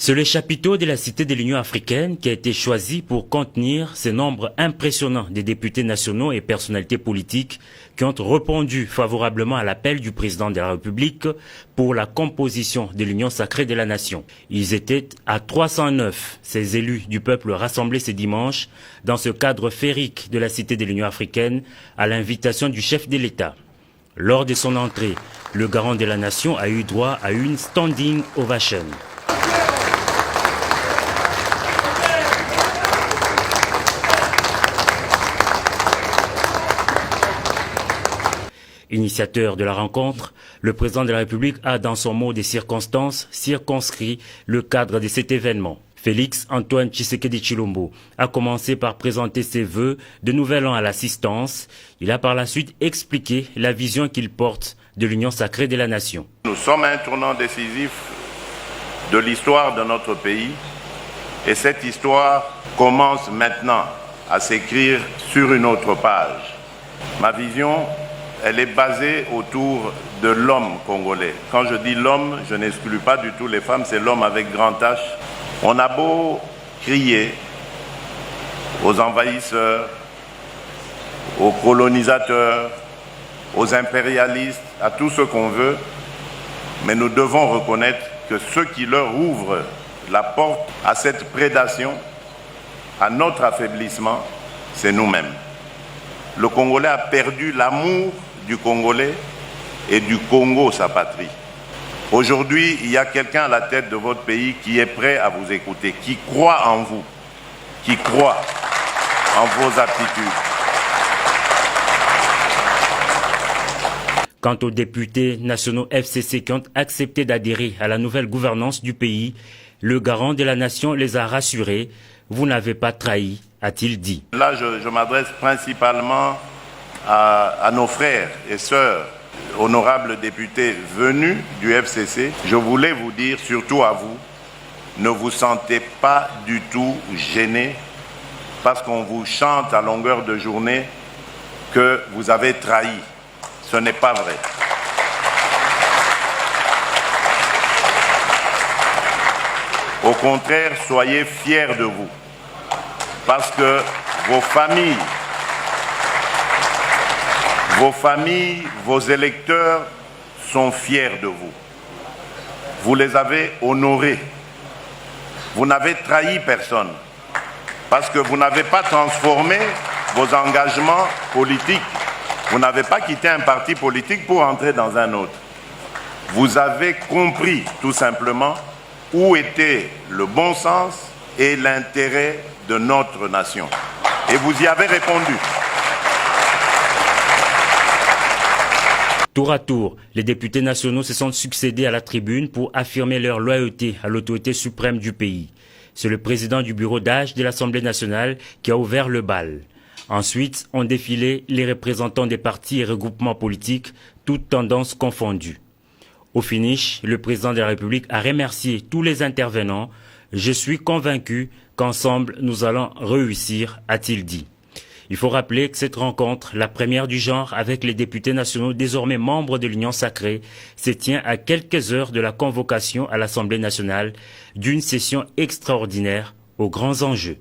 C'est le chapiteau de la Cité de l'Union africaine qui a été choisi pour contenir ce nombre impressionnant de députés nationaux et personnalités politiques qui ont répondu favorablement à l'appel du président de la République pour la composition de l'Union sacrée de la nation. Ils étaient à 309, ces élus du peuple rassemblés ce dimanche dans ce cadre féerique de la Cité de l'Union africaine à l'invitation du chef de l'État. Lors de son entrée, le garant de la nation a eu droit à une standing ovation. Initiateur de la rencontre, le président de la République a, dans son mot des circonstances, circonscrit le cadre de cet événement. Félix Antoine Tshisekedi Tshilombo a commencé par présenter ses vœux de nouvel an à l'assistance. Il a par la suite expliqué la vision qu'il porte de l'union sacrée de la nation. Nous sommes à un tournant décisif de l'histoire de notre pays et cette histoire commence maintenant à s'écrire sur une autre page. Ma vision, elle est basée autour de l'homme congolais. Quand je dis l'homme, je n'exclus pas du tout les femmes, c'est l'homme avec grand H. On a beau crier aux envahisseurs, aux colonisateurs, aux impérialistes, à tout ce qu'on veut, mais nous devons reconnaître que ceux qui leur ouvrent la porte à cette prédation, à notre affaiblissement, c'est nous-mêmes. Le Congolais a perdu l'amour du Congolais et du Congo, sa patrie. Aujourd'hui, il y a quelqu'un à la tête de votre pays qui est prêt à vous écouter, qui croit en vous, qui croit en vos aptitudes. Quant aux députés nationaux FCC qui ont accepté d'adhérer à la nouvelle gouvernance du pays, le garant de la nation les a rassurés. Vous n'avez pas trahi, a-t-il dit. Là, je m'adresse principalement à nos frères et sœurs, honorables députés venus du FCC. Je voulais vous dire, surtout à vous, ne vous sentez pas du tout gênés parce qu'on vous chante à longueur de journée que vous avez trahi. Ce n'est pas vrai. Au contraire, soyez fiers de vous parce que vos familles, vos électeurs sont fiers de vous. Vous les avez honorés. Vous n'avez trahi personne parce que vous n'avez pas transformé vos engagements politiques. Vous n'avez pas quitté un parti politique pour entrer dans un autre. Vous avez compris tout simplement où était le bon sens et l'intérêt de notre nation. Et vous y avez répondu. Tour à tour, les députés nationaux se sont succédés à la tribune pour affirmer leur loyauté à l'autorité suprême du pays. C'est le président du bureau d'âge de l'Assemblée nationale qui a ouvert le bal. Ensuite, ont défilé les représentants des partis et regroupements politiques, toutes tendances confondues. Au finish, le président de la République a remercié tous les intervenants. « Je suis convaincu qu'ensemble, nous allons réussir », a-t-il dit. Il faut rappeler que cette rencontre, la première du genre avec les députés nationaux désormais membres de l'Union sacrée, se tient à quelques heures de la convocation à l'Assemblée nationale d'une session extraordinaire aux grands enjeux.